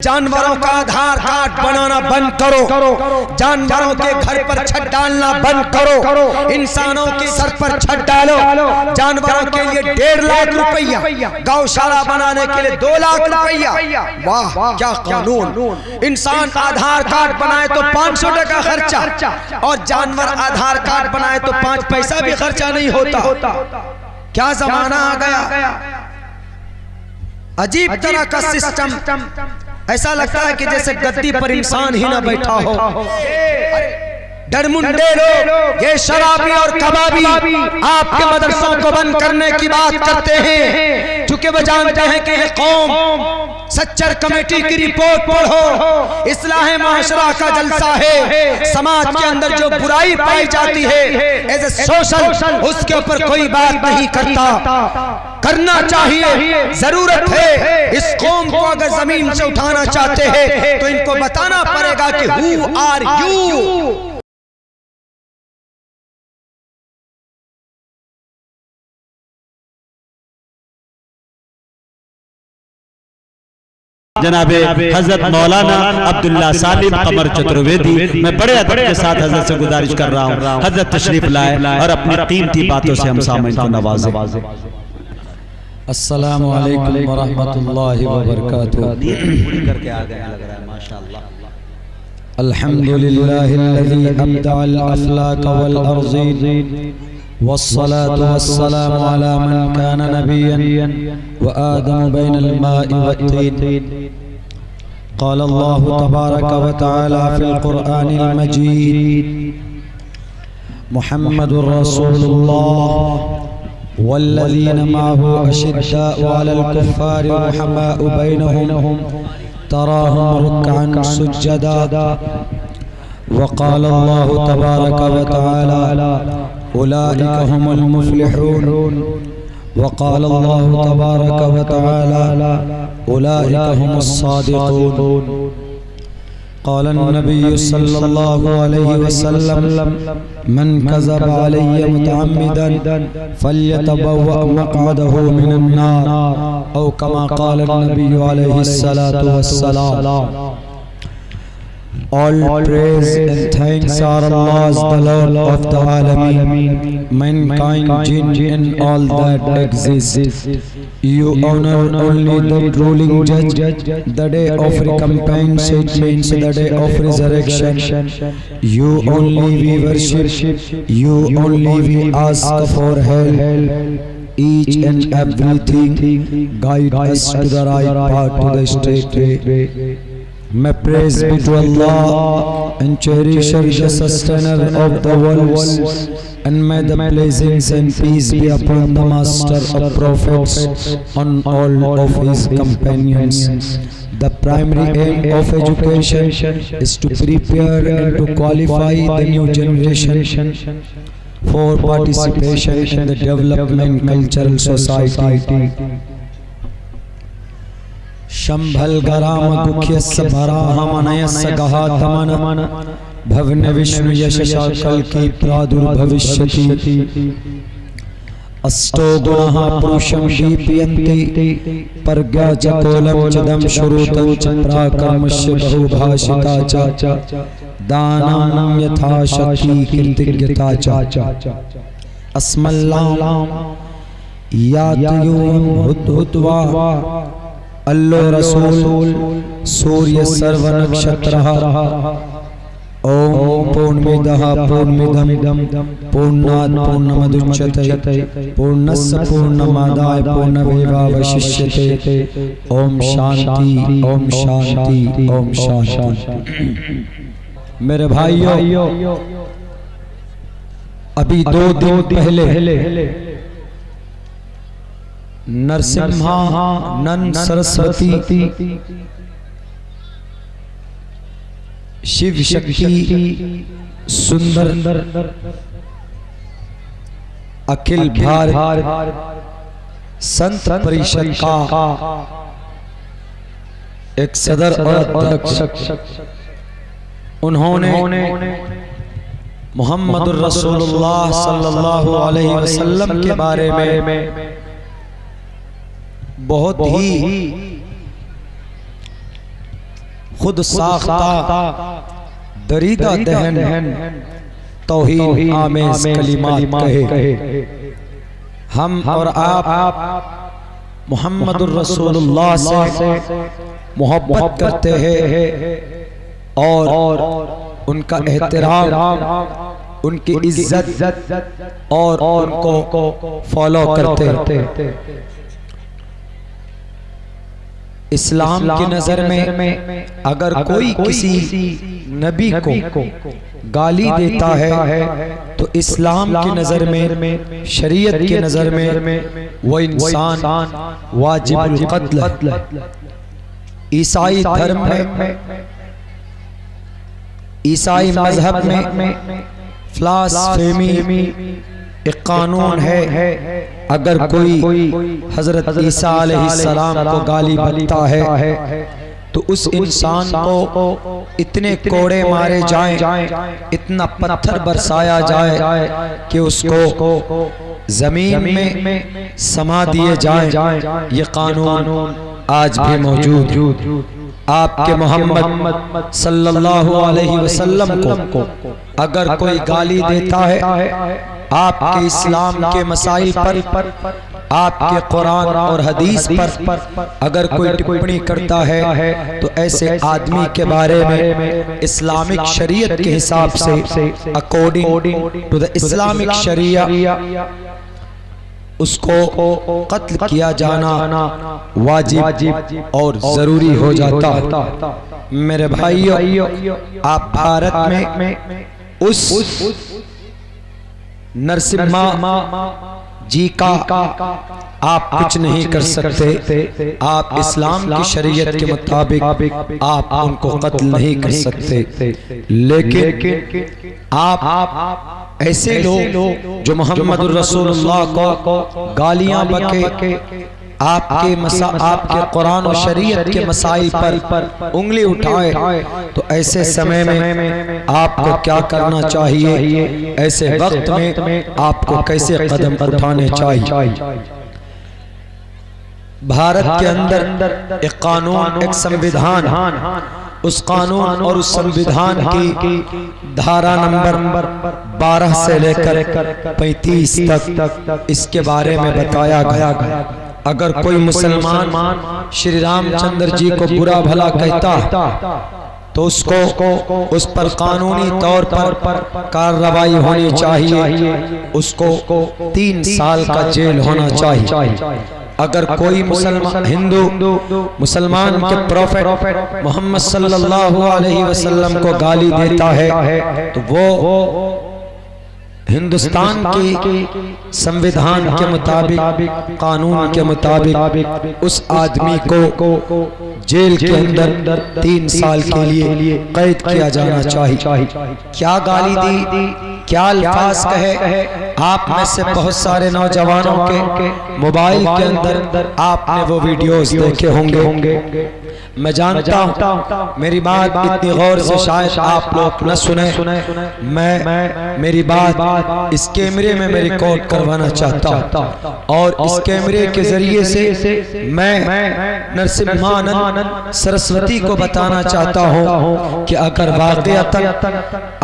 जानवरों का आधार कार्ड बनाना बंद करो, जानवरों के घर पर छत डालना बंद करो, इंसानों के सर पर छत डालो। जानवरों के लिए 1.5 लाख रुपया, गौशाला बनाने के लिए 2 लाख रुपया। वाह क्या कानून! इंसान आधार कार्ड बनाए तो 500 टका खर्चा, और जानवर आधार कार्ड बनाए तो 5 पैसा भी खर्चा नहीं होता। क्या जमाना आ गया! अजीब तरह का सिस्टम। ऐसा लगता है कि जैसे गद्दी पर इंसान ही ना बैठा हो। डरमुंडे लोग, ये शराबी और कबाबी आपके मदरसों को बंद करने की बात करते हैं, क्योंकि वो जानते हैं कि ये कौम सच्चर कमेटी की रिपोर्ट पढ़ो, इस्लाह माशरा का जलसा है। समाज के अंदर जो बुराई पाई जाती है एज ए सोशल, उसके ऊपर कोई बात नहीं करता। करना चाहिए, जरूरत है। इस कौम को अगर जमीन से उठाना चाहते हैं तो इनको बताना पड़ेगा कि हु आर यू। जनाबे हजरत मौलाना अब्दुल्ला सालिम कमर चतुर्वेदी, मैं बड़े अदब के साथ हजरत से गुजारिश कर रहा हूँ हजरत तशरीफ लाए और अपनी कीमती बातों से हम सामने को नवाजें। अस्सलामु अलैकुम व रहमतुल्लाहि व बरकातुहू। अल्हम्दुलिल्लाहिल्लज़ी अब्दअल अफ़लाक वल अर्ज़ीन वस्सलातु वस्सलामु अला मन कान नबिय्यन व आदम बैनल माइ वत्तीन। क़ाल अल्लाहु तबारक व तआला फ़िल क़ुरआनिल मजीद मुहम्मदुर रसूलुल्लाह वल्लज़ीन माअहु अशिद्दाउ अलल कुफ़्फ़ारि रुहमाउ बैनहुम तराहुम रुक्अन सुज्जदा। वक़ाल अल्लाहु तबारक व तआला उलाइका हुमुल मुफ़्लिहून। वक़ाल अल्लाहु तबारक व तआला उलाइका हुमुस सादिक़ून। क़ाल नबी सल्लल्लाहु अलैहि वसल्लम मन कज़ब अलैहि मुतअम्मिदन फ़ल्यतबव्वअ मक़अदहु मिनन नार औ कमा क़ाल नबी अलैहि सलातु वस्सलाम। All praise and thanks are Allah's, the Lord of the Alameen, mankind, jinn and all that exists. You honor only the ruling judge, the day of recompense, it means the day of resurrection. You only we worship, you only we ask for help. Each and everything guide us to the right path, to the straight way. May praise be to Allah and cherisher, the sustainer of the worlds, and may the blessings and peace be upon the master of prophets, on all of his companions. The primary aim of education is to prepare and to qualify the new generation for participation in the development cultural society. Shambhal गराम गुख्यस्य भराहमनयस्य गहातमन भवन विष्णु यशशाकल की प्रादुर्भविष्यति। अष्टो गुणः पुरुषं दीपयन्ति प्रज्ञा च कोलं चिदं श्रुतं च प्राकर्मस्य बहुभाषिता च दानं यथा शक्ति कृतज्ञता च। अस्मल्लाम यातयुं हुत्वा अल्लो रसूल सूर्य सर्व नक्षत्रः। ओम पूर्णमिदः पूर्णमिदं पूर्णात् पूर्णमुदच्यते पूर्णस्य पूर्णमादाय पूर्णमेवावशिष्यते। ओम शांति, ओम शांति, ओम शांति। मेरे भाइयों, अभी 2 दिन पहले नरसिम्हानंद सरस्वती शिव शक्ति सुंदर अखिल भारत संत परिषद का एक सदर और अध्यक्ष, उन्होंने मुहम्मदुर रसूलुल्लाह सल्लल्लाहु अलैहि वसल्लम के बारे में बहुत ही खुद साख्ता दरीदा दहन तौहीद आमेज़ कलिमात कहे। हम और आप मुहम्मदुर रसूलुल्लाह से मोहब्बत करते हैं और उनका एहतराम, उनकी इज्जत और उनको फॉलो करते। इस्लाम की नजर में अगर कोई किसी नबी को गाली देता है तो इस्लाम की नजर में, शरीयत की नजर में वो इंसान वाजिबुल कत्ल है। ईसाई धर्म में, ईसाई मजहब में फ्लास्फेमी एक कानून है, अगर कोई हजरत ईसा अलैहिस्सलाम को गाली देता है तो उस इंसान को इतने कोड़े मारे जाएं, इतना पत्थर बरसाया जाए कि उसको जमीन में समा दिए जाएं। ये कानून आज भी मौजूद। आपके मोहम्मद सल्लल्लाहु अलैहि वसल्लम को अगर कोई गाली देता है, आपके इस्लाम के मसाइल पर, आपके कुरान और हदीस पर अगर कोई टिप्पणी करता है तो ऐसे आदमी के बारे में इस्लामिक शरीयत के हिसाब से, अकॉर्डिंग टू द इस्लामिक शरिया, उसको कत्ल किया जाना वाजिब और जरूरी हो जाता। मेरे भाइयों, आप भारत में उस नरसिम्हा जी का आप कुछ नहीं कर सकते। आप इस्लाम की शरीयत के मुताबिक आप उनको कत्ल नहीं कर सकते। लेकिन आप ऐसे लोग जो मोहम्मद रसूलुल्लाह को गालियां बके, आपके कुरान और शरीयत के मसाइल पर उंगली उठाए, तो ऐसे समय में आपको क्या करना चाहिए? ऐसे वक्त में आपको कैसे कदम उठाने चाहिए? भारत के अंदर एक कानून, एक संविधान, उस कानून और उस संविधान की धारा नंबर 12 से लेकर 35 तक इसके बारे में बताया गया। अगर कोई मुसलमान श्री रामचंद्र जी को बुरा भला कहता तो उसको उस पर कानूनी तौर पर कार्रवाई होनी चाहिए, उसको 3 साल का जेल होना चाहिए। अगर कोई मुसलमान हिंदू मुसलमान के प्रोफेट मोहम्मद सल्लल्लाहु अलैहि वसल्लम को गाली देता है तो वो हिंदुस्तान की संविधान के मुताबिक, कानून के मुताबिक उस आदमी को जेल के अंदर 3 साल के लिए कैद किया जाना चाहिए। क्या गाली दी, क्या अल्फाज कहे? आप में से बहुत सारे नौजवानों के मोबाइल के अंदर आपने वो वीडियोस देखे होंगे। मैं जानता हूँ मेरी बात इतनी गौर से शायद आप लोग न सुने। मैं मेरी बात इस कैमरे में मैं रिकॉर्ड करवाना चाहता हूँ और इस कैमरे के जरिए से मैं नरसिम्हानंद सरस्वती को बताना चाहता हूँ कि अगर वाकईतन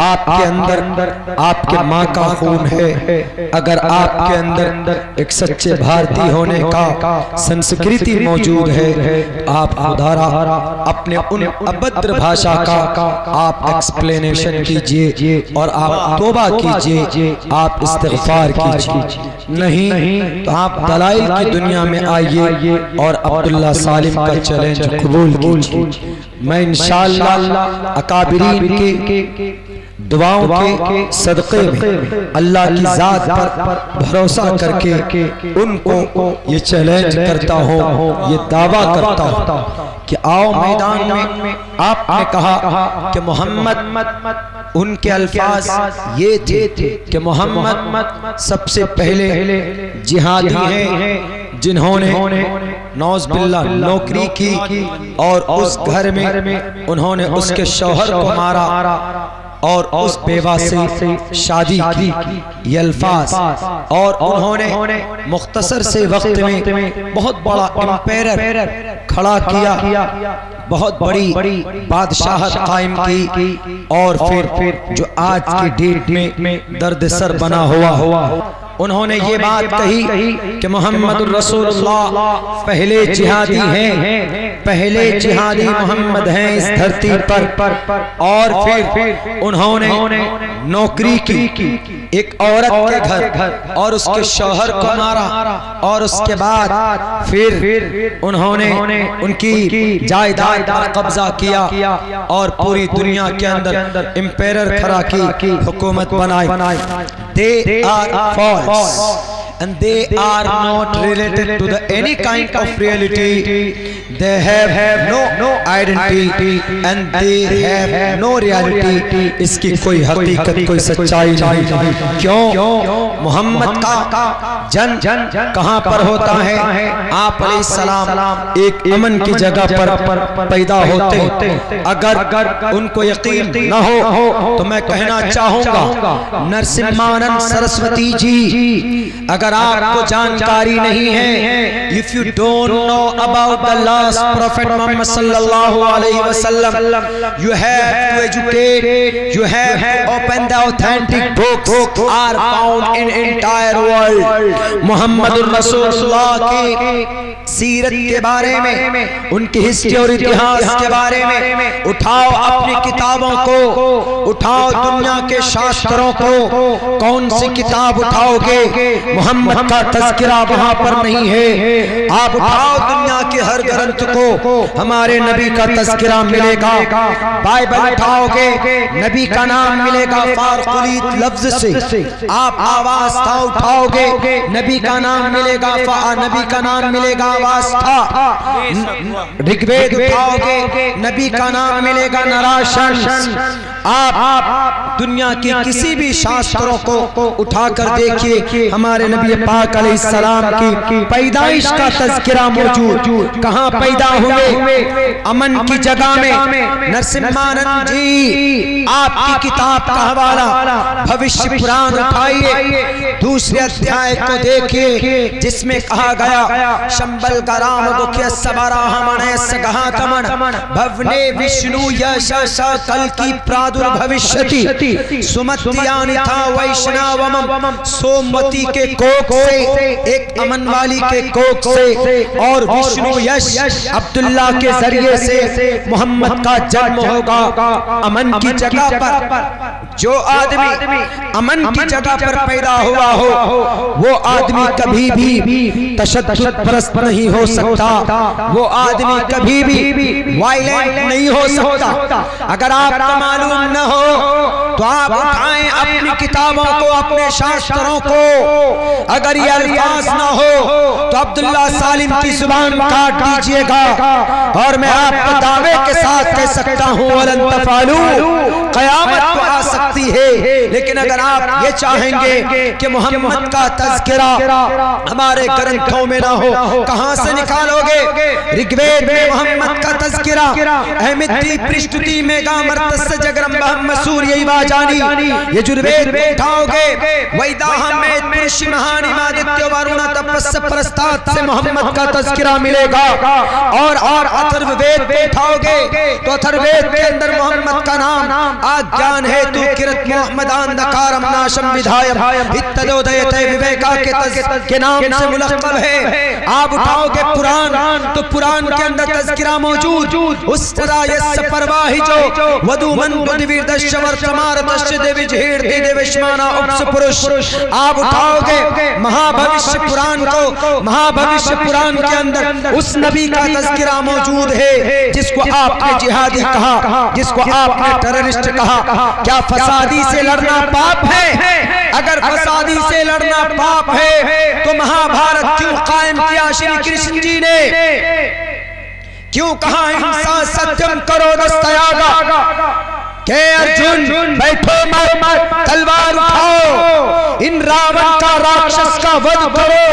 आपके अंदर आपके माँ का खून है, अगर आपके अंदर एक सच्चे भारतीय होने का संस्कृति मौजूद है, आप खुदारा अपने उन अभद्र भाषा का आप एक्सप्लेनेशन कीजिए और आप तौबा कीजिए, आप इस्तिग़फ़ार कीजिए। नहीं तो आप दलाइल की दुनिया में आइए और अब्दुल्ला सालिम का चैलेंज कबूल कीजिए। मैं इंशाअल्लाह अकाबिरीन के दुआओं के सदक़े में अल्लाह की ज़ात पर भरोसा करके उनको ये चैलेंज करता हूँ, ये दावा करता हूँ कि आओ मैदान में। आपने कहा कि मोहम्मद, उनके अल्फाज ये थे कि मोहम्मद सबसे पहले जिहादी हैं जिन्होंने नौज़ बिल्लाह नौकरी की और उस घर में उन्होंने उसके शौहर को मारा और उस बेवा से शादी की, ये अल्फाज। और उन्होंने मुख्तसर से वक्त में बहुत बड़ा एम्पायर खड़ा किया, बहुत बड़ी बादशाहत कायम की, और फिर जो आज की डेट में दर्द सर बना हुआ। उन्होंने ये बात कही कि मोहम्मद रसूलुल्लाह पहले जिहादी हैं, पहले जिहादी मोहम्मद हैं इस धरती पर। और फिर उन्होंने नौकरी की एक औरत के घर और उसके शौहर को मारा, और उसके बाद फिर उन्होंने उनकी जायदाद पर कब्जा किया और पूरी दुनिया के अंदर एम्पायर खड़ा की, हुकूमत बनाई। They are false and they are not related to the any kind of reality. They have no identity and they have no reality. इसकी कोई हकीकत, कोई सच्चाई नहीं। क्यों? मोहम्मद का जन्म कहाँ पर होता है? आप अलैहिस्सलाम एक अमन की जगह पर पैदा होते। अगर उनको यकीन न हो तो मैं कहना चाहूँगा, नरसिम्हानंद सरस्वती जी, अगर आपको जानकारी नहीं है, if you don't know about the last prophet Muhammad सल्लल्लाहु अलैहि वसल्लम, you have to educate, you have to open the authentic books are found in entire world. Muhammad रसूलुल्लाह की सीरत के बारे में, उनकी हिस्ट्री और इतिहास के बारे में उठाओ अपनी किताबों को, उठाओ दुनिया के शास्त्रों को। कौन सी किताब उठाओगे? मोहम्मद का तज़किरा वहां पर नहीं है। आप उठाओ दुनिया के हर ग्रंथ को, हमारे नबी का तज़किरा मिलेगा। बाइबल उठाओगे, नबी का नाम मिलेगा फारकुलीत लफ्ज से। आप आवाज था उठाओगे, नबी का नाम मिलेगा, नबी का नाम मिलेगा आवाज था। ऋग्वेद उठाओगे, नबी का नाम मिलेगा नराशन। आप दुनिया की किसी भी शास्त्रों को उठाकर देखिए, हमारे नबी पाक अलैहिस्सलाम की पैदाइश का तज़किरा मौजूद। कहाँ पैदा हुए? अमन की जगह में। नरसिम्हानंद जी, आपकी किताब का हवाला भविष्य पुराण उठाइए, दूसरे अध्याय को देखिए, जिसमें कहा गया शंबल का राम गुख्य सबराहमण सगहातमण भवने विष्णु यश कल की प्रादुर्भविष्यति सुमत्यानि था वैष्णवम। सोमवती के कोख से, एक अमन वाली के कोख से, और विष्णु यश अब्दुल्ला के जरिए से मोहम्मद का जन्म होगा। अमन की जगह पर जो आदमी अमन की जगह पर पैदा हुआ हो, वो आदमी कभी भी तशद्दुद परस्त नहीं हो सकता, वो आदमी कभी भी वायलेंट नहीं हो सकता। अगर आपको मालूम न हो तो आप उठाएं अपनी किताबों को, अपने शास्त्रों को। अगर ये अल्फाज ना हो तो अब्दुल्ला सालिम की जुबान काट दीजिएगा, और मैं आपको दावे के साथ कह सकता हूँ वलन तफालू, क़यामत तो आ सकती है। लेकिन अगर आप ये चाहेंगे कि मोहम्मद का तज़किरा हमारे ग्रंथों में ना हो, कहां से निकालोगे? ऋग्वेद में मोहम्मद का तज़किरा, अहमदी पृष्ठुति में गामर्तस जगरम मसूर यही बाजानी, यजुर्वेद में उठाओगे, वैदाह में पुरुषि महानि मादित्य वरुण तपस प्रस्ताद से मोहम्मद का तज़किरा मिलेगा। और अथर्ववेद में उठाओगे तो अथर्ववेद के अंदर मोहम्मद का नाम आज्ञान है तू किरत मोहम्मदान दकारम नाशम विधायम इत्तदोदयते विवेका के नाम से मुलक़्क़ब है। आप उठाओगे पुराण तो पुराण के अंदर तज़किरा मौजूद, उस तरह परवाही जो वधुमन बुद्धिवीरदश्य वर्तमारतश्य देविजहेर्ति देविष्माना उपस पुरुष। आप उठाओगे महाभविष्य पुराण को, महाभविष्य पुराण के अंदर उस नबी का तज़किरा मौजूद है जिसको आपने जिहादी कहा, जिसको आपने टेररिस्ट कहा। क्या फसादी से लड़ना पाप है? अगर फसादी से लड़ना पाप है तो महाभारत क्यों कायम किया श्री कृष्ण जी ने? क्यों कहा हिंसा सत्यम करो दस्तयागा? के अर्जुन बैठो मत, तलवार उठाओ, इन रावण का राक्षस का वध करो।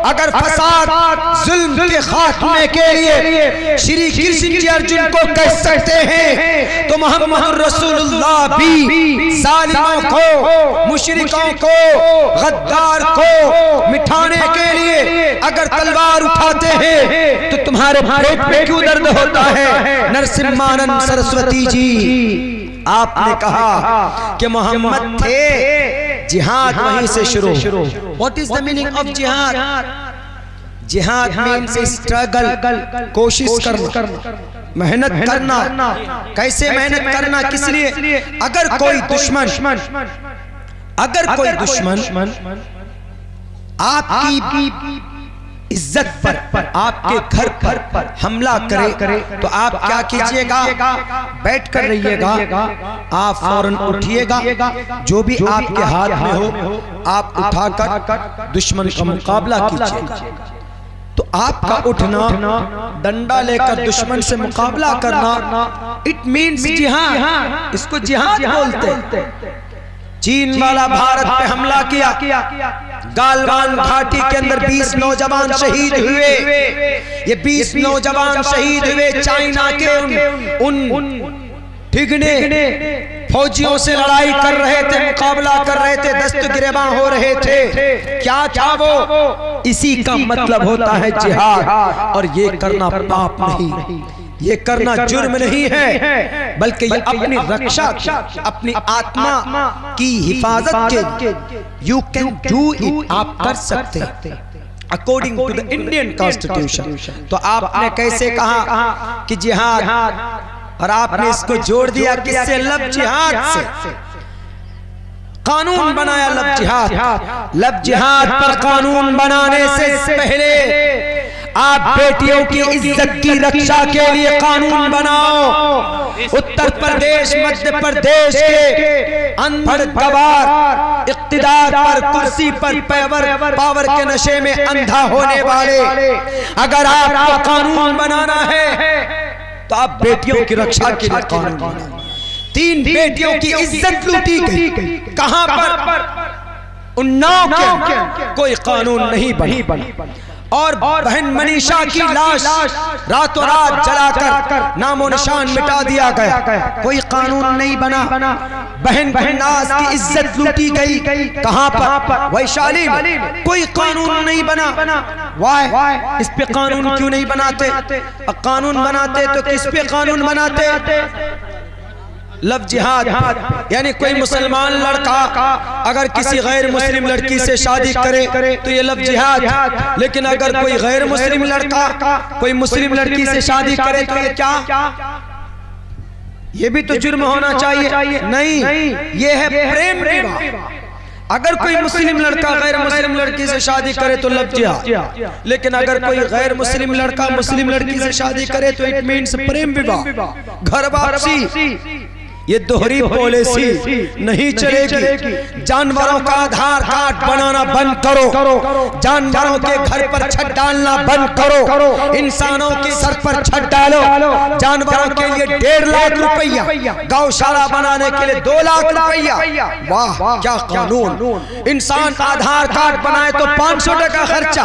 अगर फसाद जुल्म जुल्म के खात्मे के लिए श्री कृष्ण जी अर्जुन को कह सकते हैं, तो मोहम्मद रसूलुल्लाह भी जालिमों को, मुशरिकों को, गद्दार को मिटाने के लिए अगर तलवार उठाते हैं तो तुम्हारे पेट में क्यों दर्द होता है? नरसिम्हानंद सरस्वती जी आपने कहा कि मोहम्मद थे, जिहाद वहीं से शुरू। What is the meaning of जिहाद? जिहाद मीन्स स्ट्रगल, कोशिश करना, मेहनत करना। कैसे मेहनत करना? किस लिए? अगर कोई दुश्मन आपकी इज्जत पर, आपके घर पर हमला करे तो आप क्या कीजिएगा? बैठ कर रहिएगा, आप फौरन उठिएगा, जो भी आपके हाथ में हो आप उठाकर दुश्मन का मुकाबला कीजिएगा। तो आपका उठना, डंडा लेकर दुश्मन से मुकाबला करना, इट मीन्स जिहाद। इसको जिहाद बोलते हैं। चीन वाला भारत पे हमला किया, गालवान घाटी के अंदर 20 नौजवान शहीद हुए। ये 20 नौजवान शहीद हुए चाइना के उन ठिगने फौजियों से लड़ाई कर रहे थे, मुकाबला कर रहे थे, दस्त गिरेबां हो रहे थे। क्या था वो? इसी का मतलब होता है जिहाद। और ये करना पाप नहीं, ये करना जुर्म नहीं है, बल्कि ये अपनी रक्षा, अपनी आत्मा की हिफाजत के, यू कैन डू इट, आप कर सकते हैं according to the Indian constitution. तो आपने कैसे कहा कि जिहाद, और आपने इसको जोड़ दिया किससे? लब जिहाद से। कानून बनाया लब जिहाद। लब जिहाद पर कानून बनाने से पहले आप बेटियों की इज्जत की रक्षा के लिए कानून बनाओ। उत्तर प्रदेश, मध्य प्रदेश के अनपढ़ गवार, इख्तिदार पर, कुर्सी पर, पावर के नशे में अंधा होने वाले, अगर आपको कानून बनाना है तो आप बेटियों की रक्षा के लिए कानून बनाओ। 3 बेटियों की इज्जत लूटी गई, कहां पर? उन्नाव के कोई कानून नहीं बना। और बहन मनीषा की लाश रातों रात जलाकर नामो निशान मिटा दिया गया, कोई कानून नहीं बना। बहन गुलनाज की इज्जत लूटी गई, कहां पर? वैशाली में, कोई कानून नहीं बना। वाह, इस पे कानून क्यों नहीं बनाते? कानून बनाते तो किस पे कानून बनाते? लव जिहाद। यानी कोई मुसलमान लड़का अगर किसी गैर मुस्लिम लड़की से शादी करे तो ये लव जिहाद। लेकिन अगर कोई गैर मुस्लिम लड़का कोई मुस्लिम लड़की से शादी करे तो ये क्या? ये भी तो जुर्म होना चाहिए। नहीं, ये है प्रेम विवाह। अगर कोई मुस्लिम लड़का गैर मुस्लिम लड़की से शादी करे तो लव जिहाद। लेकिन अगर कोई गैर मुस्लिम लड़का मुस्लिम लड़की से शादी करे तो इट मीन्स प्रेम विवाह, घर वापसी। ये दोहरी पॉलिसी नहीं चलेगी। जानवरों का आधार कार्ड बनाना बंद करो, जानवरों के घर पर छत डालना बंद करो, इंसानों के सर पर छत डालो। जानवरों के लिए 1.5 लाख रुपया, गौशाला बनाने के लिए 2 लाख रुपया। वाह क्या कानून! इंसान आधार कार्ड बनाए तो 500 टका खर्चा,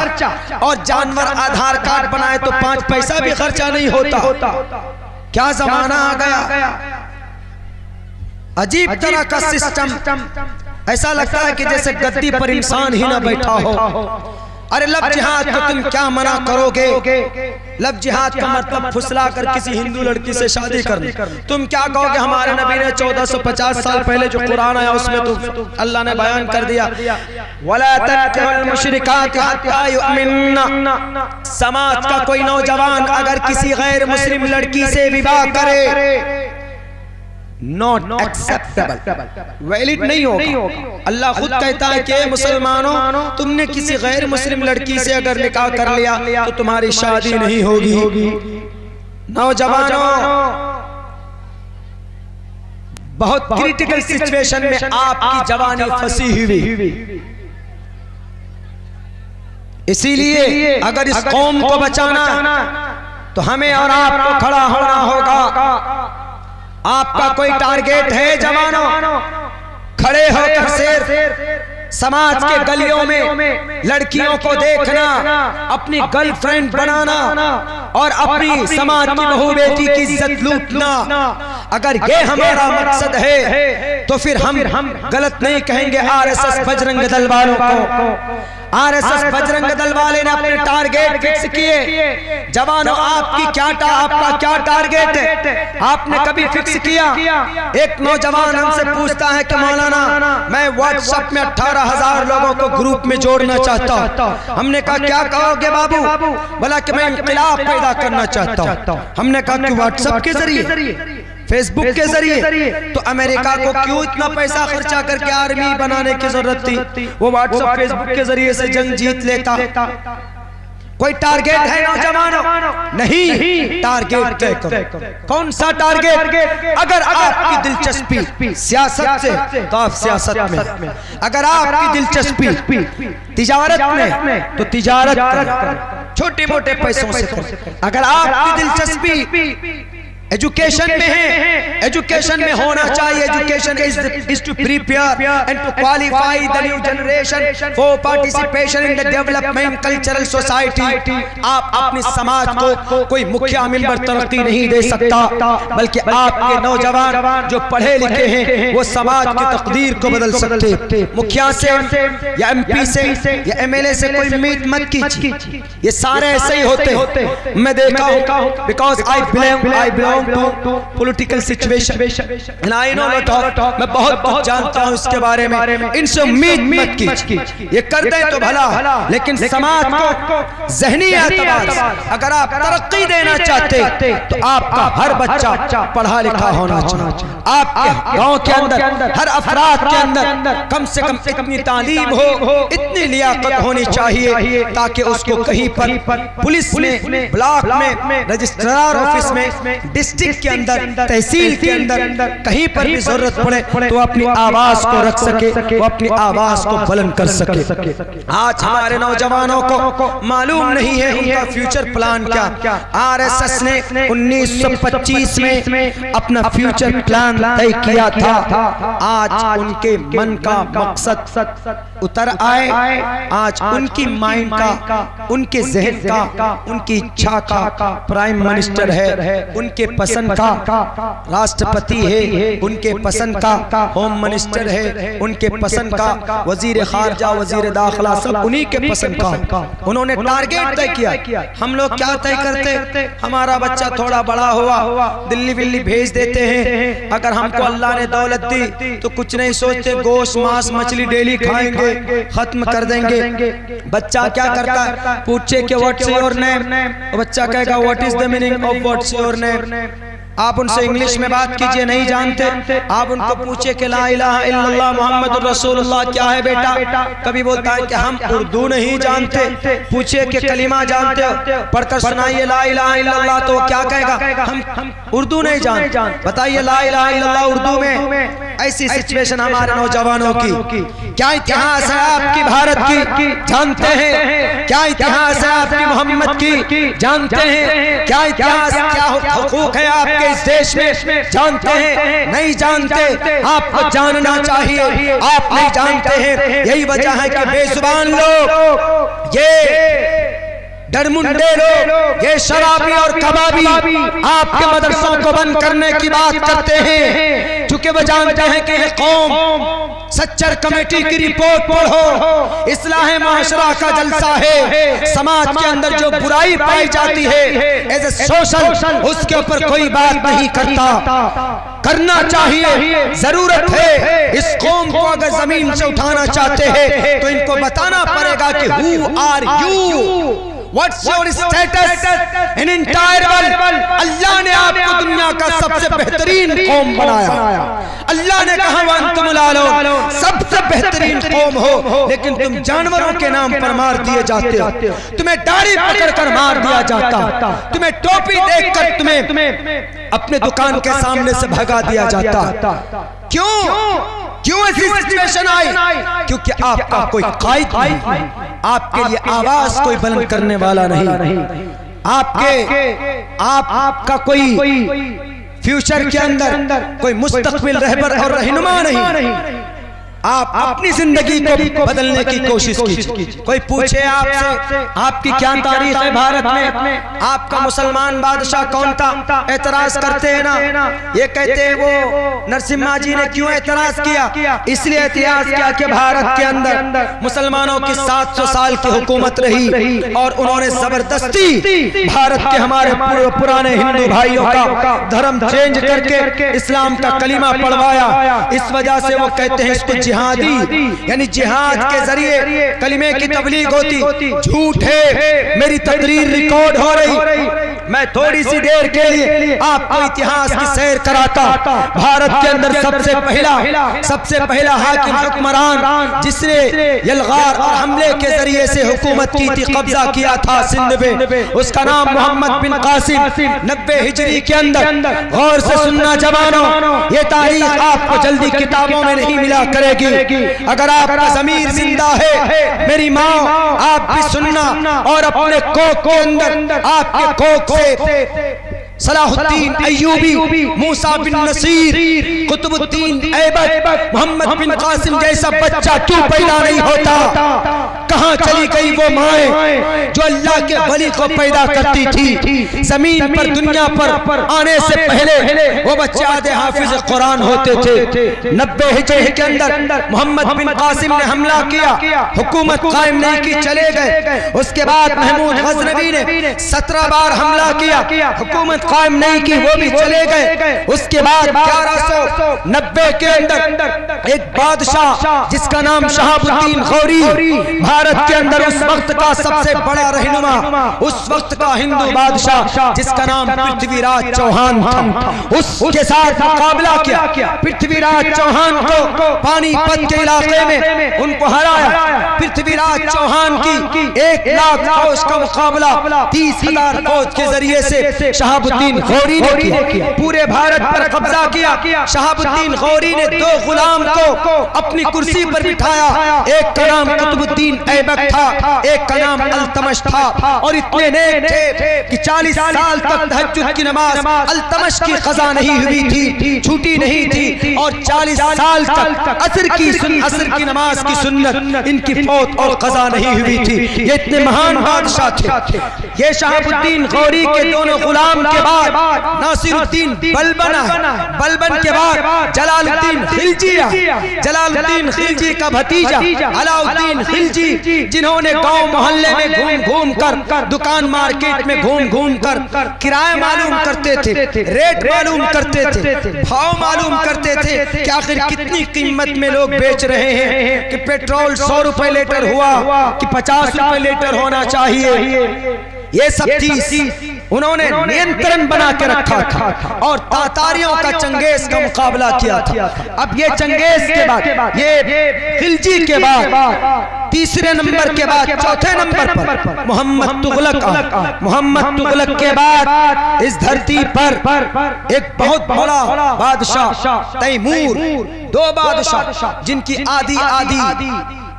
और जानवर आधार कार्ड बनाए तो 5 पैसा भी खर्चा नहीं होता। क्या जमाना आ गया! अजीब तरह का सिस्टम। ऐसा लगता है कि जैसे गद्दी पर इंसान ही ना बैठा हो। अरे लव जिहाद को तुम क्या मना करोगे? लव जिहाद का मतलब फुसला कर किसी हिंदू लड़की से शादी करना। तुम क्या कहोगे? हमारे नबी ने 1450 साल पहले जो कुरान आया उसमें तो अल्लाह ने बयान कर दिया, वला तनकिहुल मुशरिकात हत्ता युमिनना। समाज का कोई नौजवान अगर किसी गैर मुस्लिम लड़की से विवाह करे, नॉट एक्सेप्टेबल, वैलिड नहीं होगा। अल्लाह खुद कहता है कि मुसलमानों, तुमने किसी गैर मुस्लिम लड़की से अगर निकाह कर लिया तो तुम्हारी शादी नहीं होगी। नौजवानों, बहुत क्रिटिकल सिचुएशन में आपकी जवानी फंसी हुई। इसीलिए अगर इस कौम को बचाना तो हमें और आपको खड़ा होना होगा। आपका कोई टारगेट है जवानों? खड़े होकर समाज के गलियों में लड़कियों को देखना, अपनी गर्लफ्रेंड बनाना और अपनी समाज की बहू बेटी की इज्जत लूटना, अगर ये हमारा मकसद है तो फिर हम गलत नहीं कहेंगे आरएसएस बजरंग दल वालों को। आरएसएस बजरंग दल वाले ने अपने टारगेट फिक्स किए। जवानों, आपका क्या टारगेट है? आपने कभी फिक्स किया? एक नौजवान हमसे पूछता है कि मौलाना, मैं व्हाट्सएप में 18,000 लोगों को ग्रुप में जोड़ना चाहता हूं। हमने कहा क्या कहोगे बाबू? बोला कि मैं इंक़िलाब पैदा करना चाहता हूं। हमने कहा कि व्हाट्सएप के जरिए, फेसबुक के जरिए? तो अमेरिका को क्यों इतना पैसा खर्चा करके आर्मी बनाने की जरूरत थी? वो व्हाट्सएप फेसबुक के जरिए से जंग जीत लेता। कोई टारगेट है नौजवानों? नहीं, टारगेट तय करो। कौन सा टारगेट? अगर आपकी दिलचस्पी सियासत से तो आप सियासत में, अगर आपकी दिलचस्पी तिजारत में तो तिजारत करें, छोटे मोटे पैसों से करें। अगर आपकी दिलचस्पी एजुकेशन में है, एजुकेशन में होना चाहिए। Education is to prepare and to qualify the new generation for participation in the development cultural society. आप अपने समाज को कोई मुखिया मेंबर तरक्की नहीं दे सकता, बल्कि आपके नौजवान जो पढ़े लिखे हैं वो समाज की तकदीर को बदल सकते। मुखिया से या एमपी से या एमएलए से कोई उम्मीद मत कीजिए, ये सारे ऐसे ही होते। मैं देखा हूं, because I belong to political situation and I know lot of, मैं बहुत जानता हूँ इसके बारे में। इनसे उम्मीद मत कीजिए, ये कर दें तो भला, लेकिन समाज को ज़हनी एतबार से अगर आप तरक्की देना चाहते तो आपका हर बच्चा पढ़ा लिखा होना चाहिए। आपके गांव के अंदर हर अफराद के अंदर कम से कम इतनी तालीम हो, इतनी लियाकत होनी चाहिए ताकि उसको कहीं पर पुलिस में, ब्लॉक में, रजिस्ट्रार ऑफिस में, डिस्ट्रिक्ट के अंदर, तहसील के अंदर कहीं पर भी जरूरत पड़े तो अपनी आवाज को रख सके, वो अपनी आवाज को बुलंद कर सके। आज हमारे नौजवानों को मालूम नहीं है उनका फ्यूचर प्लान क्या। आरएसएस ने 1925 में अपना फ्यूचर प्लान तय किया था। आज उनके मन का मकसद उतर आए, आज उनकी माइंड का, उनके जहन का, उनकी इच्छा का प्राइम मिनिस्टर है, उनके पसंद का राष्ट्रपति है, उनके पसंद का होम मिनिस्टर है, उनके पसंद का वजीर खारजा, वजीर दाखिला, सब उन्हीं के पसंद का। उन्होंने टारगेट तय किया। हम लोग क्या तय करते? हमारा बच्चा थोड़ा बड़ा हुआ, दिल्ली विल्ली भेज देते हैं। अगर हमको अल्लाह ने दौलत दी तो कुछ नहीं सोचते, गोश्त मांस मछली डेली खाएंगे, खत्म कर देंगे। बच्चा क्या करता? पूछे कि व्हाट्स योर नेम, बच्चा कहेगा what is the meaning of what's your name. आप उनसे इंग्लिश में बात कीजिए, नहीं जानते। आप उनको पूछे कि ला इलाहा इल्लल्लाह मुहम्मदुर रसूलुल्लाह क्या है बेटा? कभी बोलता है कि हम उर्दू नहीं जानते। पूछे कि कलिमा जानते हो? पढ़कर सुनाइए ला इलाहा इल्लल्लाह, तो क्या कहेगा? हम उर्दू नहीं जानते। बताइए ला इलाहा इल्लल्लाह उर्दू में। ऐसी सिचुएशन हमारे नौजवानों की। क्या इतिहास है आपकी भारत की? जानते हैं? क्या इतिहास है आपकी मोहम्मद की? जानते हैं? क्या इतिहास, क्या हुकूक है आपके इस देश में? जानते हैं? नहीं जानते। आपको जानना चाहिए, आप नहीं जानते हैं। यही वजह है कि बेजुबान लोग, ये डरमुंडे लोग, ये शराबी और कबाबी आपके मदरसों को बंद करने की बात करते हैं, क्योंकि वो जानते हैं कि ये कौम सच्चर कमेटी की रिपोर्ट पढ़ो, इस्लाह माशरा का जलसा है। समाज के अंदर जो बुराई पाई जाती है एज ए सोशल, उसके ऊपर कोई बात नहीं करता। करना चाहिए, जरूरत है। इस कौम को अगर जमीन से उठाना चाहते हैं तो इनको बताना पड़ेगा कि who are you, what's your status in entire world. अल्लाह ने आपको दुनिया का सबसे बेहतरीन कौम बनाया। अल्लाह ने कहा वअंतुम लालो, सबसे बेहतरीन कौम हो, लेकिन तुम जानवरों के नाम पर मार दिए जाते हो। तुम्हें दाढ़ी पकड़कर मार दिया जाता, तुम्हें टोपी देखकर तुम्हें अपने दुकान के सामने से भगा दिया जाता। क्यों ऐसी सिचुएशन आई? क्योंकि आपका कोई कायद नहीं, आपके लिए आवाज कोई बुलंद करने वाला नहीं, आपका कोई फ्यूचर के अंदर कोई मुस्तकबिल रहबर और रहनुमा नहीं। आप अपनी जिंदगी को बदलने की कोशिश कीजिए। कोई पूछे आपसे आपकी क्या तारीख है भारत में, आपका मुसलमान बादशाह कौन था, एतराज करते हैं ना, ये कहते हैं वो नरसिम्हा जी ने क्यों एतराज किया, इसलिए एतराज किया कि भारत के अंदर मुसलमानों की 700 साल की हुकूमत रही और उन्होंने जबरदस्ती भारत के हमारे पुराने हिंदू भाइयों का धर्म चेंज करके इस्लाम का कलीमा पढ़वाया। इस वजह से वो कहते हैं इसको जिहादी, यानी जिहाद के जरिए कलीमे की तबलीग होती। झूठ है, मेरी तकरीर रिकॉर्ड हो रही। मैं थोड़ी सी देर के लिए आपको इतिहास की सैर कराता। भारत के अंदर सबसे पहला हाकिम हुक्मरान जिसने यलगार और हमले के जरिए से हुकूमत की थी, कब्जा किया था सिंध में, उसका नाम मोहम्मद बिन कासिम 90 हिजरी के अंदर। गौर से सुनना जवानों, ये तारीख आपको जल्दी किताबों में नहीं मिला करेगी। अगर आपका ज़मीर जिंदा है मेरी माँ, आप भी सुनना और अपने कोख के अंदर आपके कोख से सलाहुद्दीन अय्यूबी, मूसा बिन नसीर, कुतुबुद्दीन ऐबक, मोहम्मद बिन कासिम जैसा बच्चा क्यों पैदा नहीं होता? कहाँ चली गई वो माएं जो अल्लाह के वली को पैदा करती थी? जमीन पर दुनिया पर आने से पहले वो बच्चे आधे हाफिज कुरान होते थे। 90 हिजरी के अंदर मोहम्मद बिन कासिम ने हमला किया, हुकूमत कायम नहीं की, चले गए। उसके बाद महमूद गजनवी ने 17 बार हमला किया, हुकूमत कायम नहीं की, वो भी चले गए। उसके बाद 1190 के अंदर एक बादशाह जिसका नाम शहाबुद्दीन गौरी, भारत के अंदर उस वक्त का सबसे बड़ा रहनुमा, उस वक्त का हिंदू बादशाह जिसका नाम पृथ्वीराज चौहान था, उसके साथ मुकाबला किया। पृथ्वीराज चौहान को पानीपत के इलाके में उनको हराया। पृथ्वीराज चौहान की 1 लाख फौज का मुकाबला 30,000 फौज के जरिए से शहाबुद्दीन गौरी ने किया। पूरे भारत पर कब्जा किया। शहाबुद्दीन गौरी ने 2 गुलाम को अपनी कुर्सी पर बिठाया, एक का नाम कुतुबुद्दीन ऐबक था, एक का नाम अल्तमश था, और इतने नेक थे कि 40 साल तक तहज्जुद की नमाज अल्तमश की क़ज़ा नहीं हुई थी, छूटी नहीं थी, और 40 साल तक असर की नमाज की सुन्नत इनकी फौत और क़ज़ा नहीं हुई थी। ये इतने महान बादशाह थे। ये शहाबुद्दीन गौरी के दोनों गुलाम के बाद नासिरुद्दीन बलबन के बाद जलालुद्दीन खिलजी का भतीजा अलाउद्दीन खिलजी, जिन्होंने गांव मोहल्ले में घूम कर, दुकान मार्केट में घूम कर किराया मालूम करते थे, रेट मालूम करते थे, भाव मालूम करते थे कि आखिर कितनी कीमत में लोग बेच रहे हैं, कि पेट्रोल 100 रुपए लीटर हुआ कि 50 रुपए लीटर होना चाहिए। ये सब चीज उन्होंने नियंत्रण बना के रखा था और तातारियों का चंगेज का मुकाबला किया था। अब ये चंगेज के बाद, ये खिलजी के बाद, तीसरे नंबर के बाद चौथे नंबर पर मोहम्मद तुगलक के बाद इस धरती पर एक बहुत बड़ा बादशाह तैमूर, 2 बादशाह जिनकी आधी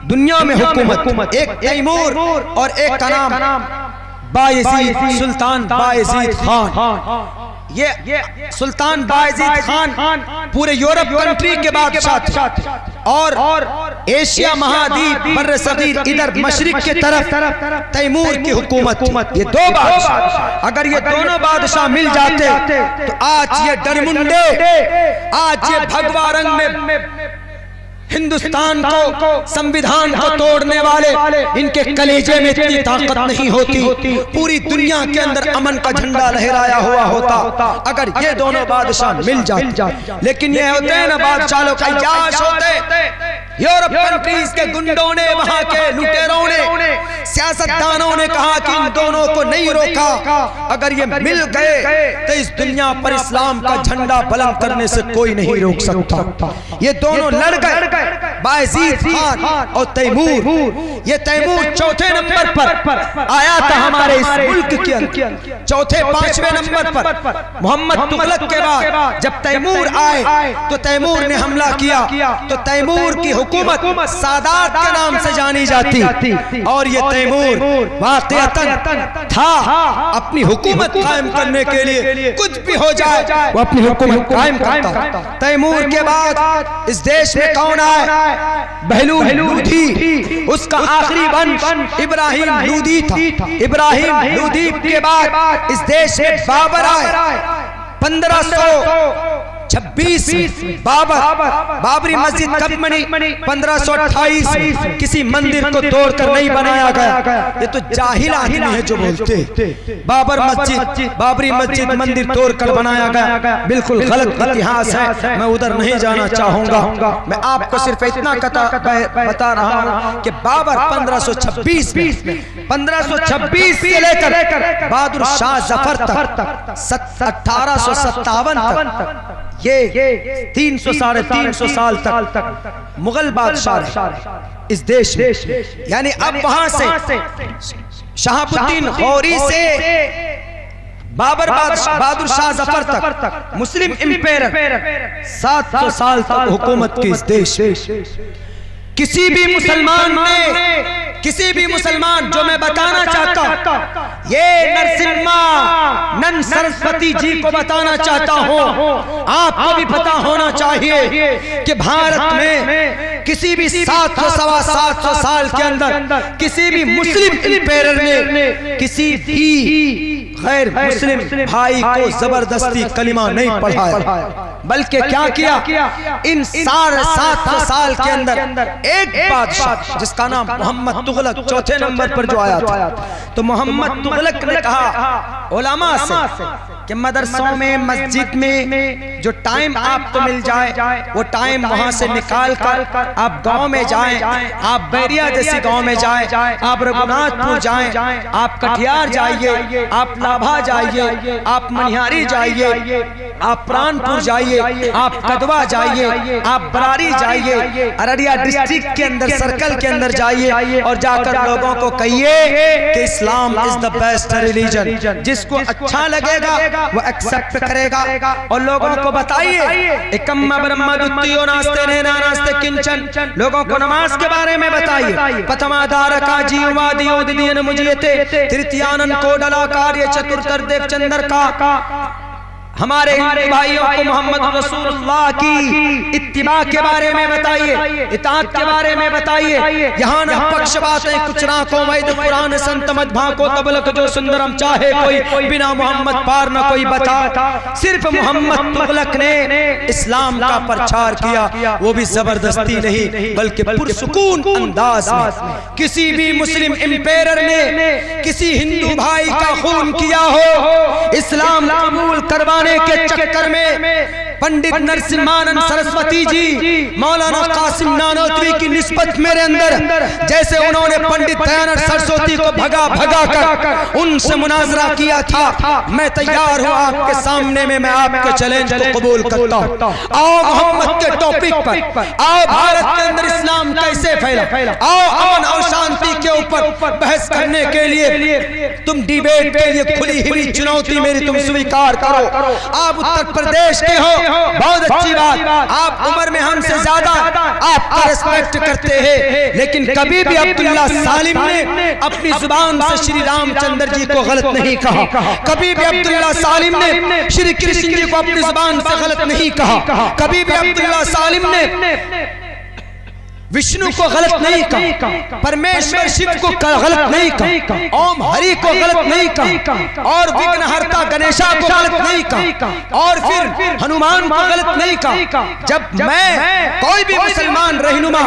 दुनिया में हुकूमत, एक तैमूर और एक का नाम बायजीद, सुल्तान बायजीद खान। ये सुल्तान बायजीद खान पूरे यूरोप कंट्री के बादशाह थे और एशिया महाद्वीप बर्र सगीर इधर मशरिक के तरफ तैमूर की हुकूमत। ये 2 बादशाह, अगर ये दोनों बादशाह मिल जाते तो आज ये डरमुंडे, आज ये भगवा रंग में हिंदुस्तान को, संविधान को तोड़ने वाले, इनके कलेजे में इतनी ताकत नहीं होती, पूरी दुनिया के अंदर अमन का झंडा लहराया हुआ होता अगर ये दोनों बादशाह मिल जाते। लेकिन ये होते हैं ना बादशाह लोग का याश होते, यूरोप कंट्रीज के गुंडों ने, वहां के लुटेरों ने, सियासतदानों ने कहा कि इन दोनों को नहीं रोका, अगर ये मिल गए तो इस दुनिया पर इस्लाम का झंडा बुलंद करने से कोई नहीं रोक सकता। ये दोनों लड़ गए, बायजीद खान और तैमूर। ये तैमूर चौथे नंबर पर आया था हमारे इस मुल्क के अंदर, चौथे 5वें नंबर पर। मोहम्मद तुगलक के बाद जब तैमूर आए तो तैमूर ने हमला किया, तो तैमूर की हुकूमत सादात के नाम से जानी जाती, और ये तैमूर वाक़िअतन था अपनी हुकूमत कायम करने के लिए कुछ भी हो जाए वो अपनी हुकूमत कायम करता। तैमूर के बाद इस देश में कौन आए? बहलूल लूदी, उसका आखिरी वंश इब्राहिम लूदी था। इब्राहिम लूदी के बाद इस देश में बाबर आए 1526 बाबरी मस्जिद कब बनी? 1528। किसी मंदिर को तोड़कर नहीं बनाया गया। ये तो जाहिल आदमी है जो बोलते बाबरी मस्जिद मंदिर तोड़कर बनाया गया। बिल्कुल गलत इतिहास है, मैं उधर नहीं जाना चाहूंगा। मैं आपको सिर्फ इतना बता रहा हूं कि बाबर 1526 से लेकर बहादुर शाह जफर तक 1857 तक, ये 300 साढ़े 300 साल तक मुगल बादशाह इस देश में। यानी अब वहां से शहाबुद्दीन गौरी से बहादुर शाह जफर तक मुस्लिम इंपेयर 700 साल तक हुकूमत की इस देश। किसी भी मुसलमान जो मैं बताना चाहता हूं, ये नरसिम्हा नंद सरस्वती जी को बताना चाहता हूं, आपको भी पता होना चाहिए कि भारत में किसी भी 700 साल के अंदर किसी भी मुस्लिम इंपेयर ने किसी भी गैर मुस्लिम भाई को जबरदस्ती कलिमा नहीं पढ़ाया, बल्कि क्या किया? इन 700 साल के अंदर एक बादशाह जिसका नाम मोहम्मद तुगलक चौथे नंबर पर जो आया था, तो मोहम्मद तुगलक ने कहा उलमा से कि मदरसों में मस्जिद में जो टाइम आपको मिल जाए वो टाइम वहां से निकाल कर आप गांव में जाएं, आप बैरिया जैसी गांव में जाएं, आप रघुनाथपुर जाएं, आप कटिहार जाइए, आप लाभा जाइए, आप मनिहारी जाइए, आप प्राणपुर जाइए, आप कदवा जाइए, आप बरारी जाइए, अररिया डिस्ट्रिक्ट के अंदर सर्कल के अंदर जाइए और जाकर लोगों को कहिए कि Islam is the best religion. जिसको अच्छा लगेगा वो एक्सेप्ट करेगा। और लोगों को बताइए लोगों को नमाज के बारे में बताइए। तृतीयानन को डला कार्य चतुर्थ देव चंद्र का। हमारे भाइयों को मोहम्मद रसूलुल्लाह की इत्तिबा के बारे में बताइए, इताअत के बारे में बताइए। यहाँ न पक्षपातें कुछ ना को वैद पुराण संत मत भाको तबलक जो सुंदरम चाहे कोई बिना मोहम्मद पार न कोई बता। सिर्फ मोहम्मद तुगलक ने इस्लाम का प्रचार किया, वो भी जबरदस्ती नहीं बल्कि पुरसुकून अंदाज में। किसी भी मुस्लिम इंपेयर ने किसी हिंदू भाई का खून किया हो, इस्लाम कबूल करवाने के चक्कर में पंडित नरसिम्हानंद सरस्वती जी मौलाना कासिम नानोतवी की निस्बत मेरे अंदर, जैसे उन्होंने पंडित दयानंद सरस्वती को भगा कर उनसे मुनाजरा किया था, मैं तैयार हूं आपके सामने में, मैं आपके चैलेंज को कबूल करता हूं। आओ मोहम्मद के टॉपिक पर, आओ भारत के अंदर इस्लाम कैसे फैला, आओ अमन और शांति के ऊपर बहस करने के लिए तुम डिबेट के लिए खुली हुई चुनौती मेरी तुम स्वीकार करो। आप उत्तर प्रदेश के हो, बहुत अच्छी बात, आप उम्र में हमसे ज्यादा आपका रिस्पेक्ट करते हैं, लेकिन कभी भी अब्दुल्ला सालिम ने अपनी जुबान से श्री रामचंद्र जी को गलत नहीं कहा, कभी भी अब्दुल्ला सालिम ने श्री कृष्ण जी को अपनी जुबान से गलत नहीं कहा, कभी भी अब्दुल्ला सालिम ने विष्णु को गलत नहीं कहा, परमेश्वर शिव को गलत नहीं कहा, ओम हरि को गलत नहीं कहा, और विघ्नहर्ता गणेशा को गलत नहीं कहा, और फिर हनुमान को गलत नहीं कहा। जब मैं कोई भी मुसलमान रहनुमा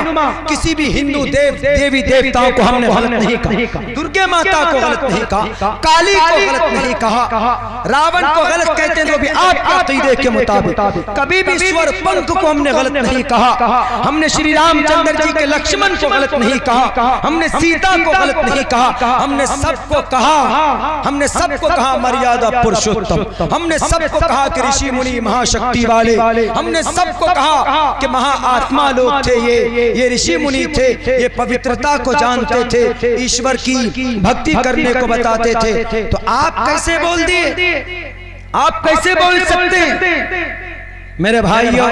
किसी भी हिंदू देवी देवताओं को हमने गलत नहीं कहा, दुर्गे माता को गलत नहीं कहा, काली को गलत नहीं कहा, रावण को गलत कहते हैं तो भी आपके अकीदे के मुताबिक। कभी भी स्वर पंख को हमने गलत नहीं कहा, हमने श्री रामचंद्र जी के लक्ष्मण को गलत नहीं कहा, हमने सीता को गलत नहीं कहा, हमने सबको कहा मर्यादा पुरुषोत्तम, हमने सबको कहा कि ऋषि मुनि महाशक्ति वाले, हमने सबको कहा कि महाआत्मा लोग थे, ये ऋषि मुनि थे, ये पवित्रता को जानते थे, ईश्वर की भक्ति करने को बताते थे। तो आप कैसे बोल दिए, आप कैसे बोल सकते हैं मेरे भाइयों?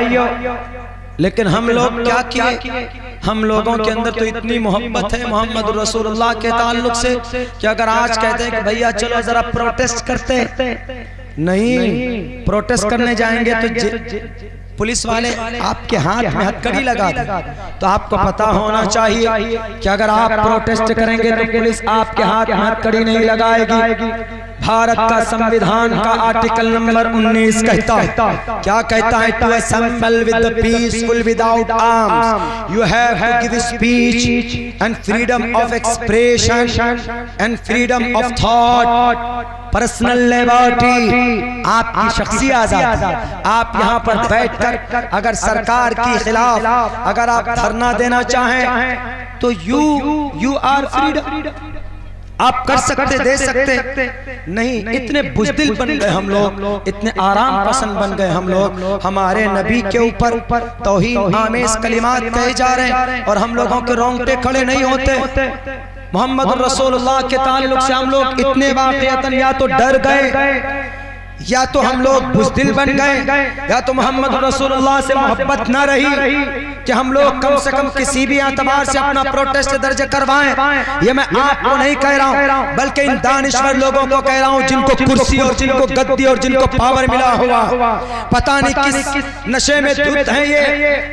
लेकिन हम लोग क्या किए, हम लोगों के अंदर तो इतनी मोहब्बत है मोहम्मद रसूलुल्लाह के ताल्लुक से कि अगर आज कहते हैं कि भैया चलो जरा प्रोटेस्ट करते हैं, नहीं प्रोटेस्ट करने जाएंगे तो पुलिस वाले आपके हाथ में हथकड़ी लगा दे, तो आपको पता होना चाहिए कि अगर आप प्रोटेस्ट करेंगे तो पुलिस आपके हाथ में हथकड़ी नहीं लगाएगी। भारत का संविधान का आर्टिकल नंबर 19 कहता है, क्या कहता है? To assemble with peaceful without arms, you have to give speech and freedom of expression and freedom of thought, personal liberty, आपकी शख्सी आजादी। आप यहाँ पर बैठकर अगर सरकार के खिलाफ अगर आप धरना देना चाहें तो यू आर फ्रीडम, आप कर सकते, दे सकते। नहीं, इतने बुज़दिल बन गए हम लोग, इतने आराम पसंद बन गए हम लोग। हमारे नबी के ऊपर तौहीन आमेज़ कलिमात कहे जा रहे हैं और हम लोगों के रोंगटे खड़े नहीं होते। मोहम्मद रसूलुल्लाह के ताल्लुक से हम लोग इतने वाक़ियतन या तो डर गए, या तो हम लोग बुज़दिल बन गए, या तो मोहम्मद रसूलुल्लाह से मोहब्बत न रही कि हम लोग कम से कम किसी भी एतबार से अपना प्रोटेस्ट दर्ज करवाएं। ये मैं आपको नहीं कह रहा हूँ, बल्कि इन दानिश्वर लोगों को कह रहा हूँ जिनको कुर्सी और जिनको गद्दी और जिनको पावर मिला हुआ, पता नहीं किस नशे में धुत हैं ये,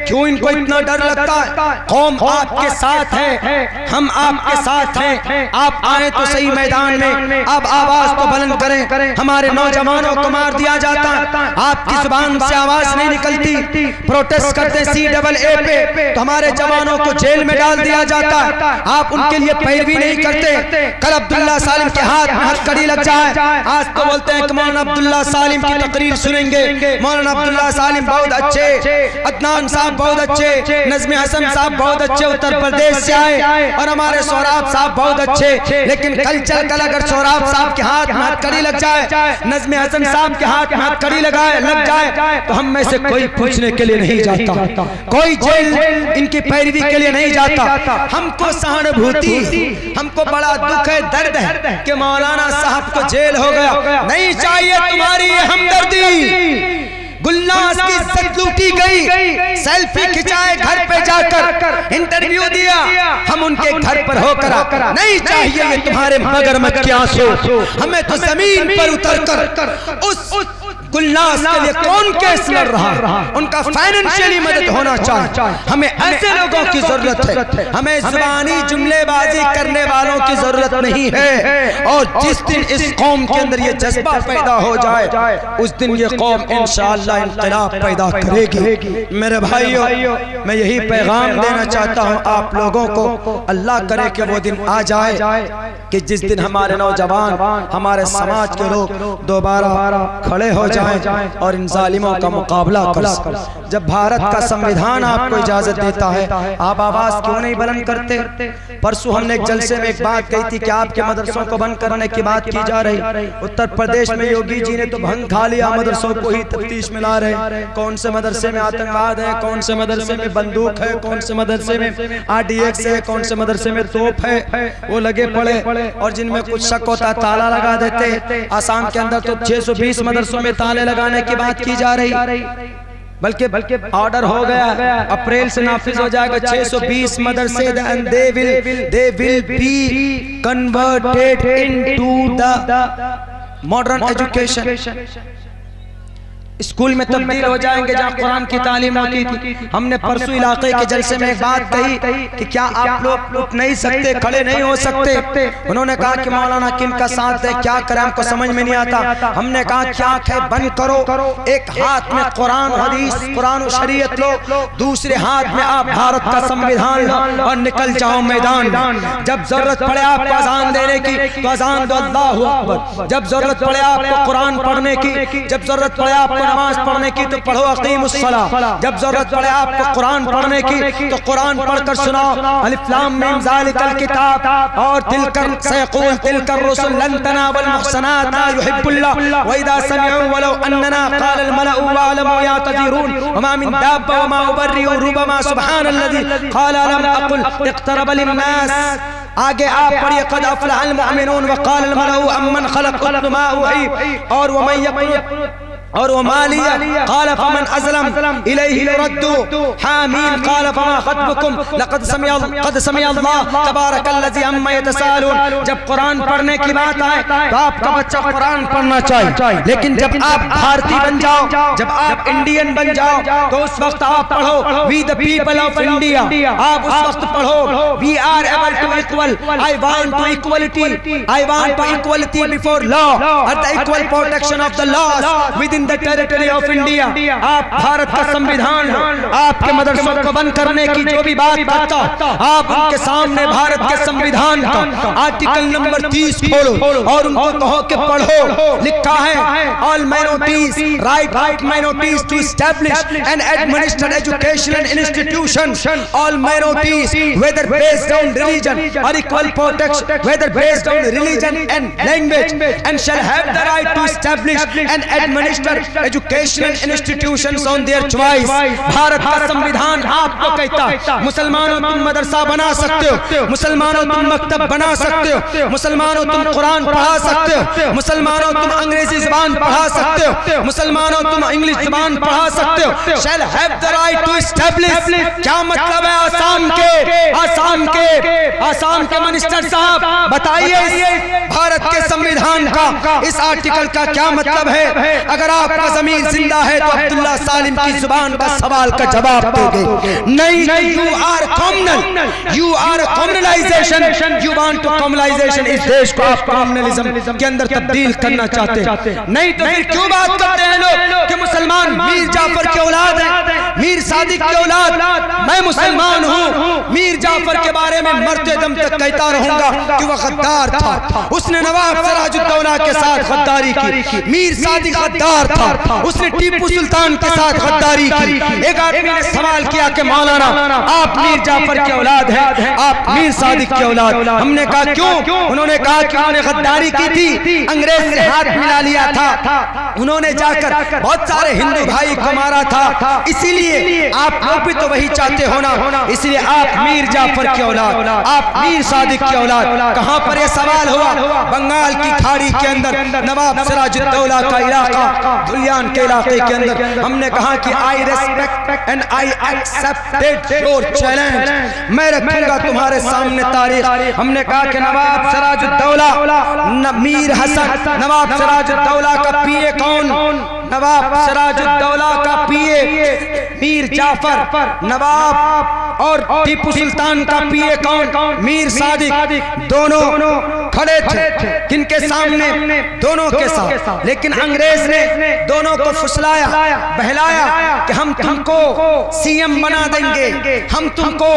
क्यों इनको इतना डर लगता है? कौम आपके साथ है, हम आपके साथ हैं, आप आए तो सही मैदान में, अब आवाज तो बुलंद करें। हमारे नौजवानों को मार दिया जाता, आपकी जुबान से आवाज नहीं निकलती, प्रोटेस्ट करते CAA पे तो हमारे जवानों को जेल में डाल दिया जाता, आप उनके लिए पैरवी नहीं करते। कल अब्दुल्ला सालिम के हाथ में हथकड़ी लग जाए, आज तो बोलते हैं कि मौलाना अब्दुल्ला सालिम की तकरीर सुनेंगे, मौलाना अब्दुल्ला सालिम बहुत अच्छे, अदनान साहब बहुत अच्छे, नज़्म हसन साहब बहुत अच्छे उत्तर प्रदेश से आए, और हमारे सोहराब साहब बहुत अच्छे। लेकिन कल चल कर अगर सोहराब साहब के हाथ में हथकड़ी लग जाए, नज़्म हसन साहब के हाथ में हथकड़ी लग जाए, तो हम में से कोई पूछने के लिए नहीं जाता, कोई जेल इनकी पैरवी के लिए नहीं जाता। हमको सहानुभूति, हमको बड़ा दुख है, दर्द है कि मौलाना साहब को जेल हो गया। नहीं चाहिए तुम्हारी ये हमदर्दी। गुलनाज की इज्जत लूटी गई, सेल्फी खिंचाए घर पे जाकर, इंटरव्यू दिया, हम उनके घर पर होकर। नहीं चाहिए ये तुम्हारे मगरमच्छ के आंसू। हमें तो जमीन पर उतरकर उस गुलनाज के लिए कौन केस लड़ रहा, उनका फाइनेंशियली मदद होना चाहिए। हमें ऐसे लोगों की जरूरत है, हमें ज़बानी जुमलेबाजी करने वालों की जरूरत नहीं है। और जिस दिन इस कौम के अंदर ये जज्बा पैदा हो जाए, उस दिन ये कौम इंशाअल्लाह इंक़िलाब पैदा करेगी। मेरे भाइयों, मैं यही पैगाम देना चाहता हूँ आप लोगों को, अल्लाह करे कि वो दिन आ जाए कि जिस दिन हमारे नौजवान, हमारे समाज के लोग दोबारा खड़े हो जाएं और इन जालिमों का मुकाबला कर सकें। जब भारत का संविधान आपको इजाजत देता है, आप आवाज क्यों नहीं बुलंद करते? परसों हमने एक जलसे में एक बात कही थी कि आपके मदरसों को बंद करने की बात की जा रही। उत्तर प्रदेश में योगी जी ने तो भंग खा लिया, मदरसों को ही तफ्तीश में ला रहे। कौन से मदरसे में आतंकवाद है, कौन से मदरसे में बंदूक है, कौन से मदरसे में RDX है, कौन से मदरसे में तोप है, वो लगे पड़े। और जिनमें कुछ शक होता ताला लगा देते। आसाम के अंदर तो 620 मदरसों में ताले लगाने की बात की जा रही, बल्कि ऑर्डर हो गया, अप्रैल से नाफिज हो जाएगा। 620 मदरसे and they will be converted into the modern education. School में तब्दील हो जाएंगे जहाँ कुरान की तालीम होती थी। हमने परसों इलाके के जलसे में एक बात कही कि क्या आप लोग उठ नहीं सकते, खड़े नहीं हो सकते? उन्होंने कहा कि मौलाना किन का साथ है, क्या करें, हमको समझ में नहीं आता। हमने कहा क्या है, बंद करो, एक हाथ में कुरान हदीस, कुरान और शरीयत लो, दूसरे हाथ में आप भारत का संविधान लो और निकल जाओ मैदान। जब जरूरत पड़े आपको अजान देने की तो अजान दो, अल्लाहु अकबर। जब जरूरत पड़े आपको कुरान पढ़ने की, जब जरूरत पड़े आपको नमाज पढ़ने की तो पढ़ो, अक़ीमुस्सलाह। जब जरूरत पड़े आपको कुरान पढ़ने की तो कुरान पढ़कर सुनाओ, अलिफ लाम मीम ज़ालिकल किताब और तिलकर सयक़ूल तिलकर रुसुल लन तनावल मुहसनात ला युहिब्बुल्लाह व इज़ा समिअू वलौ अन्ना क़ालल मलअू वअलमू यातज़िरून वमा मिन दाब्बा वमा उबर्रिउ रुबमा सुब्हानल्लज़ी क़ाल लम अक़ुल इक़्तरब लिन्नास। आगे आप पढ़िए, क़द अफ़लहल मुमिनून व क़ालल मलअू अम्मन ख़लक़तु मा उही और वमन यक़ुल और वो मालिया क़ाल फमन अज़लम इलैहि युरद्दु हामीम क़ाल फमा ख़त्बुकुम लक़द समिअ अल्लाह तबारकल्लज़ी अम्मा यतसालून। जब कुरान पढ़ने की बात आए तो आपका बच्चा कुरान पढ़ना चाहिए, लेकिन जब आप भारतीय बन जाओ, जब आप इंडियन बन जाओ, तो उस वक्त आप पढ़ो we the people of India. आप उस वक्त पढ़ो we are able to equal, I want to equality, I want to equality before law और the equal protection of the laws within the territory of India. आप भारत का संविधान हो, आपके मदरसों को बंद करने की जो भी बात करता, आप उनके सामने भारत के संविधान का आर्टिकल नंबर 30 खोलो और उनको कहो कि पढ़ो। लिखा है all minorities right minorities to establish and administer educational institution, all minorities whether based on religion और equal protection whether based on religion and language and shall have the right to establish and administer educational institutions on their choice. Bharat का संविधान आपको कहता मुसलमानों तुम मदरसा बना सकते हो, मुसलमानों तुम मकतब बना सकते हो, मुसलमानों तुम कुरान पढ़ा सकते हो, मुसलमानों तुम अंग्रेजी जुबान पढ़ा सकते हो, मुसलमानों तुम इंग्लिश जुबान पढ़ा सकते हो। Shall have the right to establish, क्या मतलब है आसाम के मिनिस्टर साहब बताइए भारत के संविधान का इस आर्टिकल का क्या मतलब है? अगर आपका ज़मीर जिंदा है तो अब्दुल्ला सालिम की जुबान का सवाल का जवाब दोगे। नहीं, you are communal, you are communalization, you want to communalization. इस देश को आप कम्युनलिज्म के अंदर तब्दील करना चाहते हैं। नहीं तो फिर क्यों बात करते हैं लोग कि मुसलमान मीर जाफर की औलाद है, मीर सादिक की औलाद। मैं मुसलमान हूँ, मीर जाफर के बारे में मरते दम तक कहता रहूंगा कि वह गद्दार था, उसने नवाब सिराजुद्दौला के साथ गद्दारी की। मीर सादिक गद्दार था, उसने टीपू सुल्तान के साथ गद्दारी की। एक आदमी ने सवाल किया कि मौलाना आप मीर जाफर की औलाद हैं, आप मीर सादिक की औलाद। हमने कहा क्यों? उन्होंने कहा कि उन्होंने गद्दारी की थी, अंग्रेज से हाथ मिला लिया था, उन्होंने जाकर बहुत सारे हिंदू भाई को मारा था, इसीलिए आप लोग भी तो वही चाहते हो ना, इसलिए आप मीर जाफर की औलाद, आप मीर सादिक की औलाद। कहां पर यह सवाल हुआ? बंगाल की खाड़ी के अंदर नवाब सिराजुद्दौला का इलाका धुलियान के इलाके के अंदर। हमने कहा कि आई respect and I accepted your challenge, मैं रखूंगा तुम्हारे सामने तारीख। हमने कहा कि नवाब सिराजुद्दौला, मीर हसन, नवाब सिराजुद्दौला का पीए कौन? नवाब सिराजुद्दौला का पीए मीर जाफर, नवाब और टीपू सुल्तान का पीए कौन? मीर सादिक। दोनों खड़े थे किनके सामने? दोनों के साथ। लेकिन अंग्रेज ने दोनों को फुसलाया, बहलाया कि हम तुमको सीएम बना देंगे, हम तुमको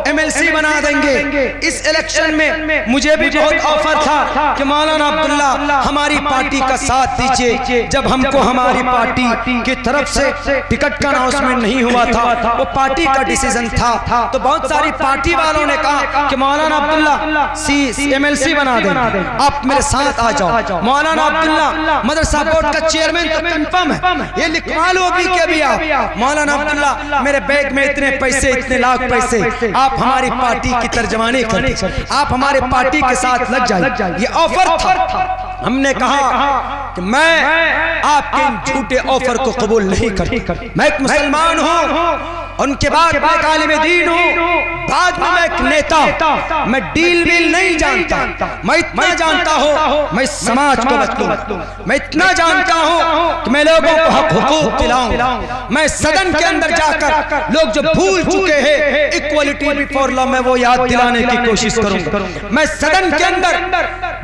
एमएलसी बना देंगे। इस इलेक्शन में मुझे भी बहुत ऑफर था कि मौलाना अब्दुल्ला हमारी पार्टी का साथ दीजिए। जब हमको हमारी पार्टी की तरफ से टिकट का अनाउंसमेंट नहीं हुआ था, वो पार्टी का डिसीजन था, तो बहुत सारी पार्टी वालों ने कहा कि मौलाना अब्दुल्ला एमएलसी बना दें, आप मेरे साथ आ जाओ। मौलाना अब्दुल्ला मदरसा बोर्ड का चेयरमैन तो कंफर्म है, ये लिखवा लो अभी के अभी आप। मौलाना अब्दुल्ला मेरे बैग में इतने पैसे, इतने लाख पैसे, आप हमारी पार्टी की तर्जमानी कर दीजिए, आप हमारे पार्टी के साथ लग जाइए। ये ऑफर था। हमने कहा कि मैं आपके इन झूठे ऑफर को कबूल नहीं करता। मैं एक मुसलमान हूँ, उनके बाद मैं एक आलिम दीन हूँ, बाद में मैं एक नेता। मैं डील वील नहीं जानता, मैं इतना जानता हूँ मैं समाज को बदलूं, मैं इतना जानता हूँ कि मैं लोगों को हक हुकूक दिलाऊं। मैं सदन के अंदर जाकर लोग जो भूल चुके हैं इक्वलिटी बिफोर लॉ, मैं वो याद दिलाने की कोशिश करूंगा। मैं सदन के अंदर,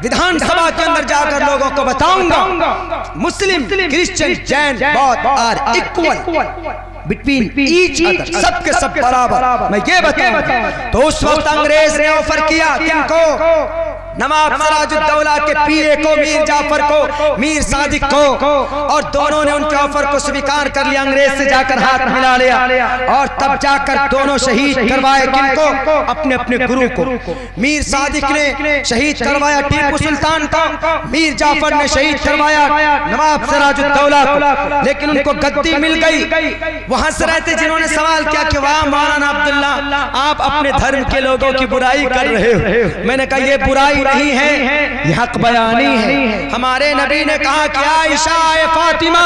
विधानसभा के अंदर जाकर लोगों को बताऊंगा मुस्लिम, क्रिश्चियन, जैन, बौद्ध are equal between each other, सबके सब बराबर। मैं ये बताऊं तो उस वक्त अंग्रेज ने ऑफर किया किनको? नवाब सिराजुद्दौला के पीए को, मीर जाफर को, मीर सादिक को, और दोनों ने उनके ऑफर को स्वीकार कर लिया। अंग्रेज से जाकर हाथ मिला लिया और तब जाकर दोनों शहीद करवाए किनको? अपने अपने गुरु को। मीर सादिक ने शहीद करवाया टीपू सुल्तान को, मीर जाफर ने शहीद करवाया नवाब सिराजुद्दौला को। लेकिन उनको गद्दी मिल गई। वहां से रहते जिन्होंने सवाल किया कि वाह मौलाना अब्दुल्ला, आप अपने धर्म के लोगों की बुराई कर रहे हो। मैंने कहा ये बुराई नहीं है, ये हक बयानी है। हमारे नबी ने कहा कि आयशा ए फातिमा,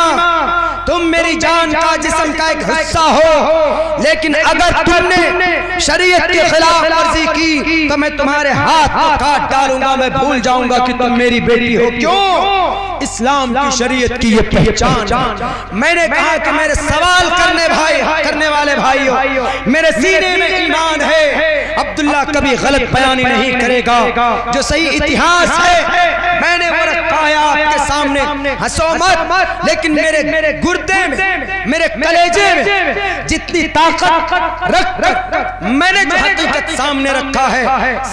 तुम मेरी जान का जिस्म का एक हिस्सा हो, लेकिन अगर तुमने शरीयत के खिलाफ वर्जी की तो मैं तुम्हारे हाथ को काट डालूंगा, मैं भूल जाऊंगा कि तुम मेरी बेटी हो। क्यों? इस्लाम की शरीयत की ये पहचान। मैंने कहा कि मेरे सवाल करने वाले भाइयों, मेरे सीने में ईमान है, अब्दुल्ला कभी गलत बयानी नहीं करेगा। जो सही इतिहास है मैंने वो रखा है आपके सामने, हंसो मत, लेकिन मेरे गुर्दे में, मेरे कलेजे में जितनी ताकत रख मैंने जो हकीकत सामने रखा है,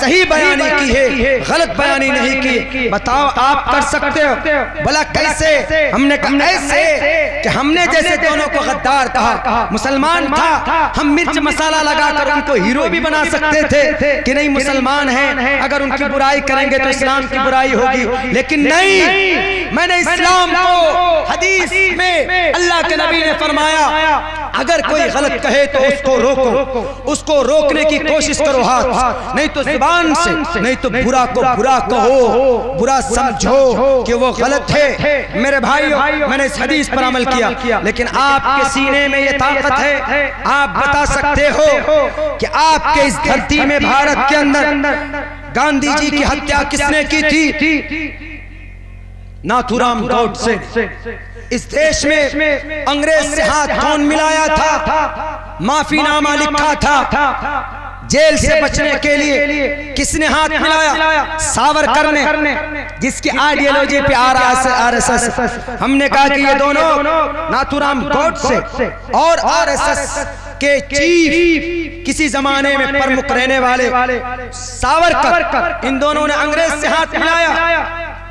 सही बयानी की है, गलत बयानी नहीं की। बताओ आप कर सकते हो? बोला कैसे? हमने कहा ऐसे कि हमने जैसे दोनों को गद्दार कहा, मुसलमान था, हम मिर्च मसाला लगाकर उनको हीरो भी बना सकते थे कि नहीं मुसलमान हैं, अगर उनकी बुराई करेंगे तो इस्लाम की बुराई होगी, लेकिन नहीं, मैंने इस्लाम को हदीस में अल्लाह के नबी ने फरमाया अगर कोई गलत कहे तो उसको रोको, उसको रोकने की कोशिश करो हाथ, नहीं तो जुबान से, नहीं तो बुरा को बुरा कहो, बुरा समझो कि वो गलत है। मेरे भाइयों, मैंने इस हदीस पर अमल किया, लेकिन आपके सीने में ये ताकत है, आप बता सकते हो कि आपके इस धरती में, भारत के अंदर गांधी जी की हत्या किसने की थी? नाथूराम गोडसे। इस देश में अंग्रेज से हाथ कौन मिलाया था? माफीनामा लिखा था। जेल से बचने के लिए किसने हाथ मिलाया? सावरकर ने, जिसकी आइडियोलॉजी पे आरएसएस। हमने कहा कि ये दोनों, नाथूराम गोडसे और आरएसएस के चीफ, किसी जमाने में प्रमुख रहने वाले सावरकर, इन दोनों ने अंग्रेज से हाथ मिलाया।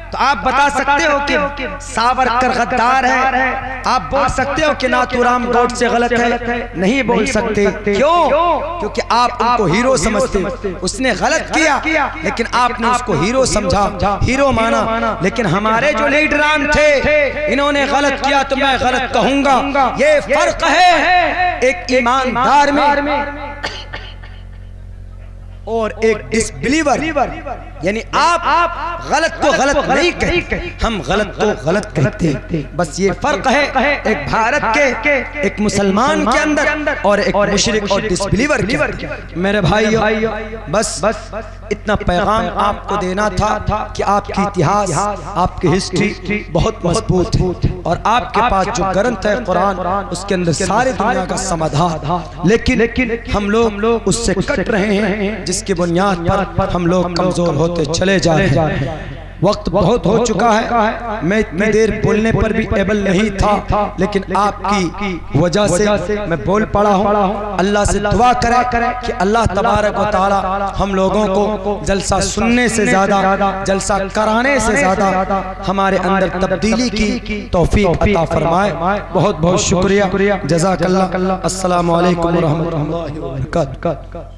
तो आप बता सकते हो कि सावरकर गद्दार है? आप बोल सकते हो कि नाथूराम गोडसे गलत है? नहीं बोल सकते। क्यों? क्योंकि आप उनको हीरो समझते। उसने गलत किया, लेकिन आपने उसको हीरो समझा, हीरो माना। लेकिन हमारे जो लीडरान थे, इन्होंने गलत किया तो मैं गलत कहूंगा। ये फर्क है एक ईमानदार में और एक डिसबिलीवर। यानी आप गलत को गलत नहीं कहते, हम गलत को गलत कहते हैं। बस ये फर्क है एक भारत के, एक मुसलमान के अंदर और एक मुशरिक और डिसबिलीवर के। मेरे भाइयों, बस इतना पैगाम आपको देना था कि आपकी इतिहास, आपकी हिस्ट्री बहुत मजबूत है और आपके पास जो ग्रंथ है कुरान, उसके अंदर सारी दुनिया का समाधान। लेकिन हम लोग उससे कट रहे हैं, जिसकी बुनियाद पर हम लोग कमजोर होते चले जा रहे हैं। वक्त बहुत हो चुका है, मैं इतनी देर बोलने पर भी एबल नहीं था, लेकिन आपकी वजह से मैं बोल पड़ा हूँ। अल्लाह से दुआ करें कि अल्लाह तबारक व तआला हम लोगों को जलसा सुनने से ज्यादा, जलसा कराने से ज्यादा हमारे अंदर तब्दीली की तौफीक अता फरमाए। बहुत बहुत शुक्रिया, जज़ाकल्लाह। अस्सलामु अलैकुम व रहमतुल्लाहि व बरकातुहू।